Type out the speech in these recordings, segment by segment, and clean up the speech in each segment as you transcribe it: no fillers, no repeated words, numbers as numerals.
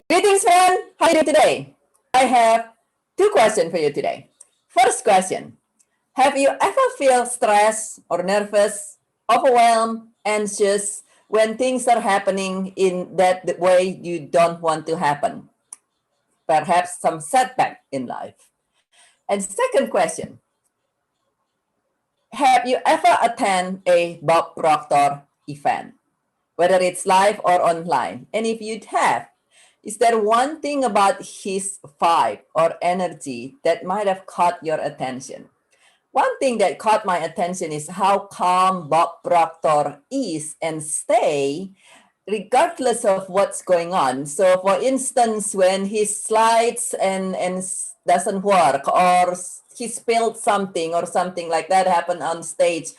Greetings, friend. How are you today? I have two questions for you today. First question: have you ever feel stressed or nervous, overwhelmed, anxious when things are happening in that the way you don't want to happen? Perhaps some setback in life. And second question: have you ever attend a Bob Proctor event, whether it's live or online? And if you have, is there one thing about his vibe or energy that might have caught your attention? One thing that caught my attention is how calm Bob Proctor is and stay regardless of what's going on. So for instance, when his slides and doesn't work, or he spilled something or something like that happened on stage,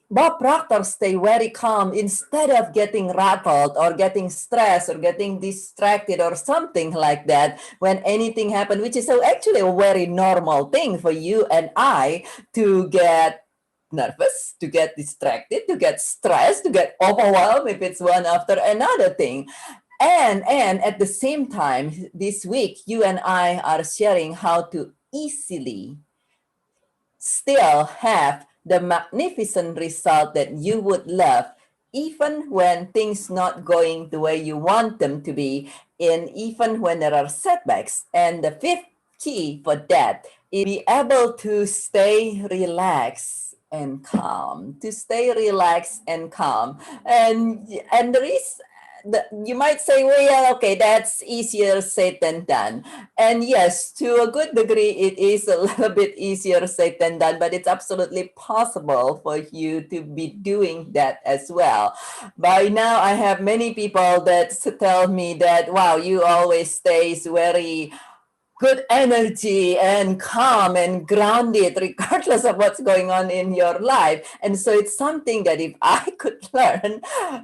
Bob Proctor stay very calm instead of getting rattled or getting stressed or getting distracted or something like that when anything happened, which is actually a very normal thing for you and I to get nervous, to get distracted, to get stressed, to get overwhelmed if it's one after another thing. And at the same time, this week, you and I are sharing how to easily still have the magnificent result that you would love, even when things not going the way you want them to be, and even when there are setbacks. And the fifth key for that is be able to stay relaxed and calm, to stay relaxed and calm. And there is you might say, well, yeah, okay, that's easier said than done. And yes, to a good degree, it is a little bit easier said than done, but it's absolutely possible for you to be doing that as well. By now, I have many people that tell me that, wow, you always stays very good energy and calm and grounded regardless of what's going on in your life. And so it's something that if I could learn,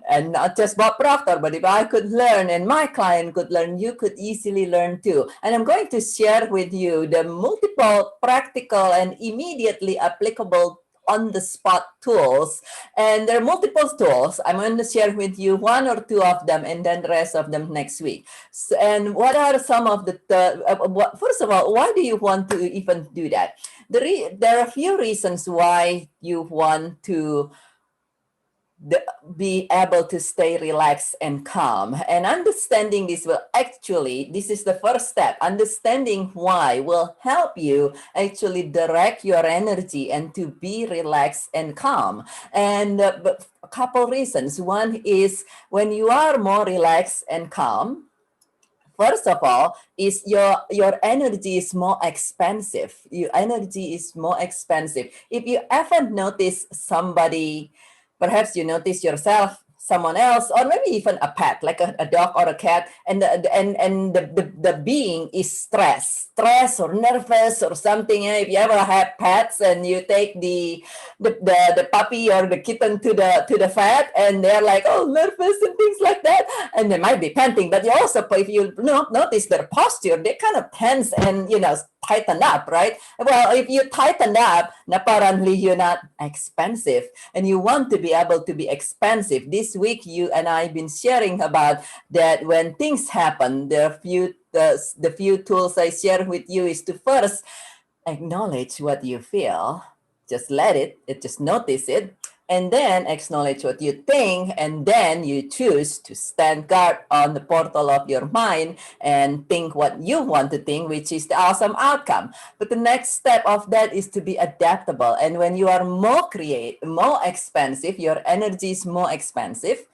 and not just Bob Proctor, but if I could learn and my client could learn, you could easily learn too. And I'm going to share with you the multiple practical and immediately applicable on the spot tools. And there are multiple tools. I'm going to share with you one or two of them and then the rest of them next week. So, and what are some of the, first of all, why do you want to even do that? There are a few reasons why you want to be able to stay relaxed and calm. And understanding this will actually, this is the first step. Understanding why will help you actually direct your energy and to be relaxed and calm. And but a couple reasons. One is when you are more relaxed and calm, first of all, is your energy is more expansive. Your energy is more expansive. If you ever notice somebody, perhaps you notice yourself, someone else, or maybe even a pet, like a dog or a cat, and the being is stressed or nervous or something. If you ever have pets and you take the puppy or the kitten to the vet, and they're like, oh, nervous and things like that, and they might be panting, but you also, if you notice their posture, they kind of tense and tighten up, right? Well, if you tighten up, apparently you're not expansive, and you want to be able to be expansive. This week, you and I have been sharing about that when things happen, the few tools I share with you is to first acknowledge what you feel. Just let it, just notice it, and then acknowledge what you think, and then you choose to stand guard on the portal of your mind and think what you want to think, which is the awesome outcome. But the next step of that is to be adaptable. And when you are more expansive, your energy is more expansive,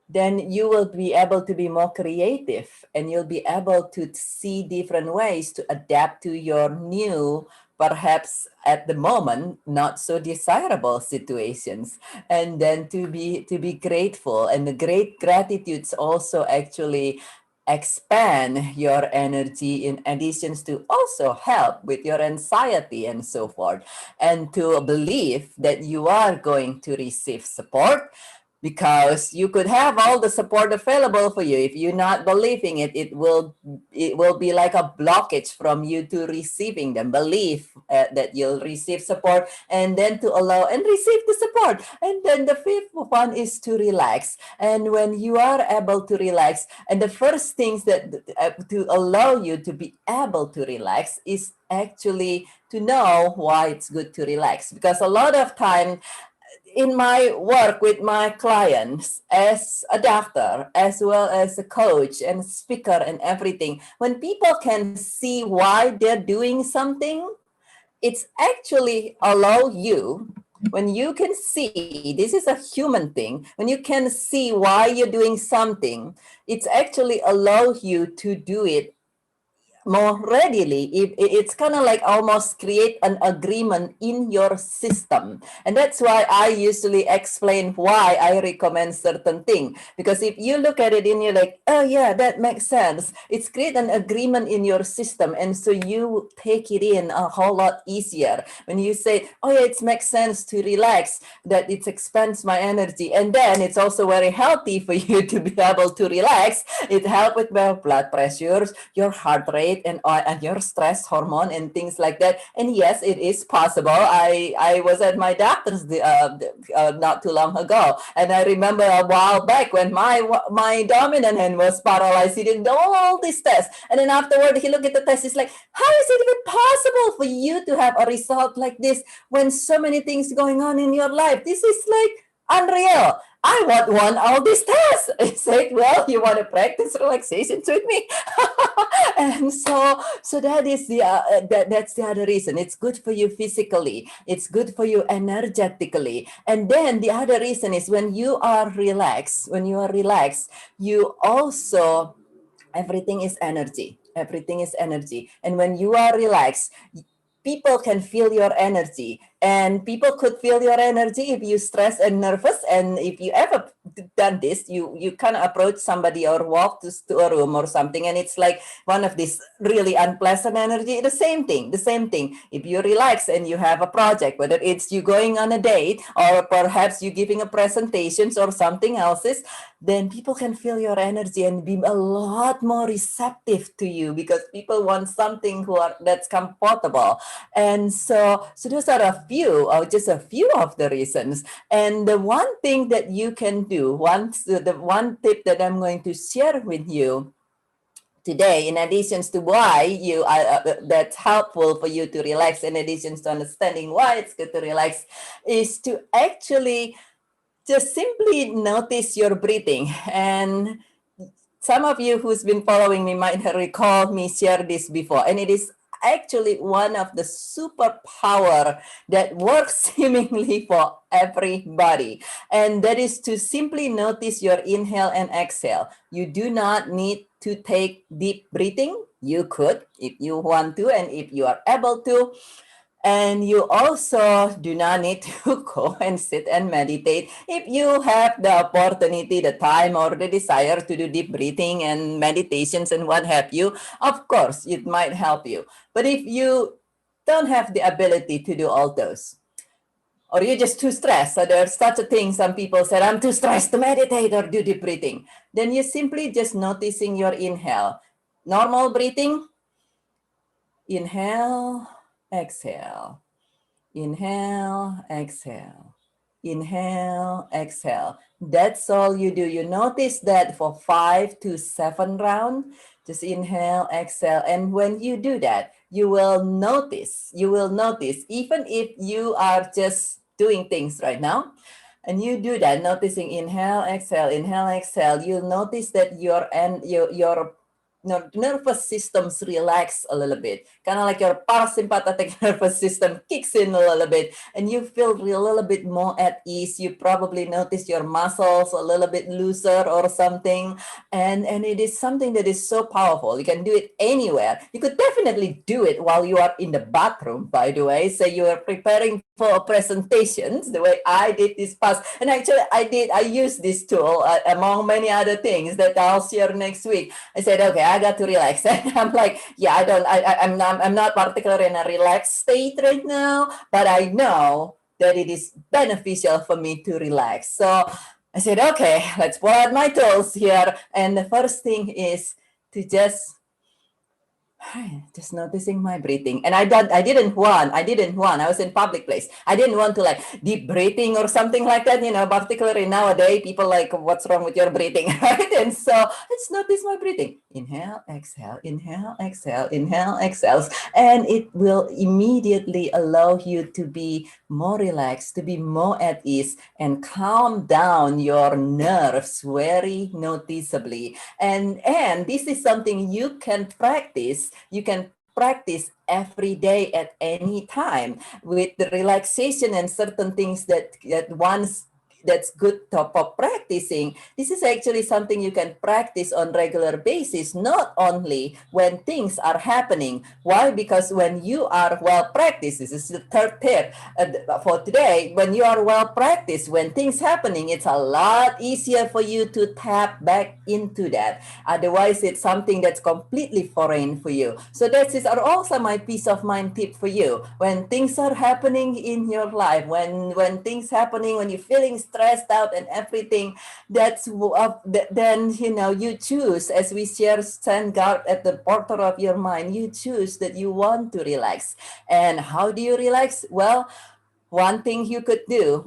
then you will be able to be more creative, and you'll be able to see different ways to adapt to your new, perhaps at the moment not so desirable situations, and then to be grateful. And the great gratitudes also actually expand your energy, in addition to also help with your anxiety and so forth, and to believe that you are going to receive support, because you could have all the support available for you. If you're not believing it, it will be like a blockage from you to receiving them. Believe that you'll receive support, and then to allow and receive the support. And then the fifth one is to relax. And when you are able to relax, and the first things that to allow you to be able to relax is actually to know why it's good to relax. Because a lot of time in my work with my clients as a doctor, as well as a coach and speaker and everything, when people can see why they're doing something, it's actually allow you, when you can see, this is a human thing, when you can see why you're doing something, it's actually allow you to do it more readily. It's kind of like almost create an agreement in your system. And that's why I usually explain why I recommend certain thing. Because if you look at it and you're like, oh yeah, that makes sense, it's create an agreement in your system. And so you take it in a whole lot easier when you say, oh yeah, it makes sense to relax, that it expands my energy. And then it's also very healthy for you to be able to relax. It helps with your blood pressures, your heart rate, and your stress hormone and things like that. And yes, it is possible. I was at my doctor's not too long ago, and I remember a while back when my dominant hand was paralyzed. He did all these tests, and then afterward he looked at the test. He's like, "How is it even possible for you to have a result like this when so many things going on in your life? This is like unreal. I want all these tests." I said, well, you want to practice relaxations with me? And so that is that's the other reason. It's good for you physically. It's good for you energetically. And then the other reason is when you are relaxed, you also, everything is energy. Everything is energy. And when you are relaxed, people can feel your energy, and people could feel your energy if you stress and nervous. And if you ever done this, you kind of approach somebody or walk to a room or something, and it's like one of these really unpleasant energy. The same thing. If you relax and you have a project, whether it's you going on a date or perhaps you giving a presentations or something else's, then people can feel your energy and be a lot more receptive to you, because people want something that's comfortable. And so those are just a few of the reasons. And the one thing that you can do, the one tip that I'm going to share with you today, in addition to why you that's helpful for you to relax, in addition to understanding why it's good to relax, is to actually just simply notice your breathing. And some of you who's been following me might recall me share this before, and it is actually one of the superpower that works seemingly for everybody, and that is to simply notice your inhale and exhale. You do not need to take deep breathing. You could if you want to and if you are able to. And you also do not need to go and sit and meditate. If you have the opportunity, the time, or the desire to do deep breathing and meditations and what have you, of course, it might help you. But if you don't have the ability to do all those, or you're just too stressed, so there's such a thing, some people said, I'm too stressed to meditate or do deep breathing, then you're simply just noticing your inhale. Normal breathing, inhale, exhale. Inhale, exhale. Inhale, exhale. That's all you do. You notice that for 5 to 7 rounds. Just inhale, exhale. And when you do that, you will notice, even if you are just doing things right now, and you do that, noticing inhale, exhale, you'll notice that your nervous systems relax a little bit, kind of like your parasympathetic nervous system kicks in a little bit, and you feel a little bit more at ease. You probably notice your muscles a little bit looser or something, and it is something that is so powerful. You can do it anywhere. You could definitely do it while you are in the bathroom, by the way. Say you are preparing for presentations, the way I did this past, and actually I used this tool among many other things that I'll share next week. I said, okay, I got to relax. And I'm like, yeah, I'm not particularly in a relaxed state right now, but I know that it is beneficial for me to relax. So I said, okay, let's pull out my tools here. And the first thing is to just noticing my breathing. And I didn't want, I was in public place. I didn't want to like deep breathing or something like that, particularly nowadays, people like, what's wrong with your breathing, right? And so let's notice my breathing. Inhale, exhale, inhale, exhale, inhale, exhales. And it will immediately allow you to be more relaxed, to be more at ease, and calm down your nerves very noticeably. And this is something you can practice. You can practice every day at any time with the relaxation and certain things that once that's good for practicing. This is actually something you can practice on regular basis, not only when things are happening. Why? Because when you are well practiced, this is the third tip for today. When you are well practiced, when things happening, it's a lot easier for you to tap back into that. Otherwise, it's something that's completely foreign for you. So that is also my peace of mind tip for you. When things are happening in your life, when things happening, when you're feeling stressed out and everything, then you choose, as we share, stand guard at the portal of your mind. You choose that you want to relax. And how do you relax? Well, one thing you could do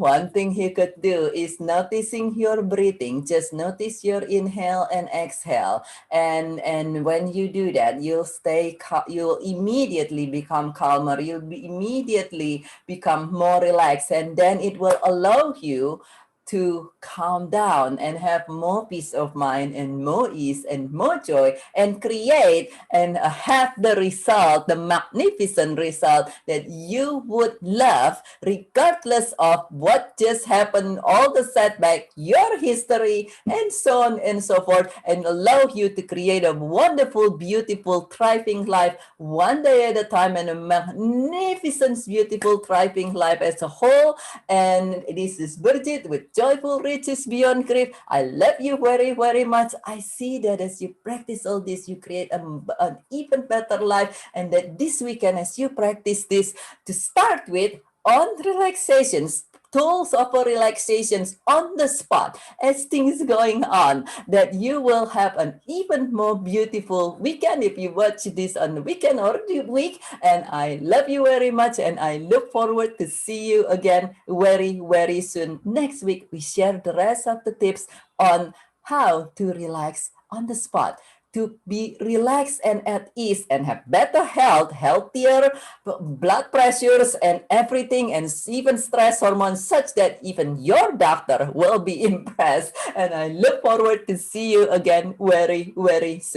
is noticing your breathing. Just notice your inhale and exhale. And when you do that, you'll immediately become calmer. You'll immediately become more relaxed. And then it will allow you to calm down and have more peace of mind and more ease and more joy, and create and have the result, the magnificent result that you would love, regardless of what just happened, all the setback, your history, and so on and so forth, and allow you to create a wonderful, beautiful, thriving life one day at a time, and a magnificent, beautiful, thriving life as a whole. And this is Birgit with Joyful Riches Beyond Grief. I love you very, very much. I see that as you practice all this, you create an even better life. And that this weekend, as you practice this, to start with, on relaxations, tools of relaxations on the spot as things going on, that you will have an even more beautiful weekend if you watch this on the weekend or the week. And I love you very much, and I look forward to see you again very, very soon. Next week, we share the rest of the tips on how to relax on the spot, to be relaxed and at ease and have better health, healthier blood pressures and everything, and even stress hormones, such that even your doctor will be impressed. And I look forward to see you again very, very soon.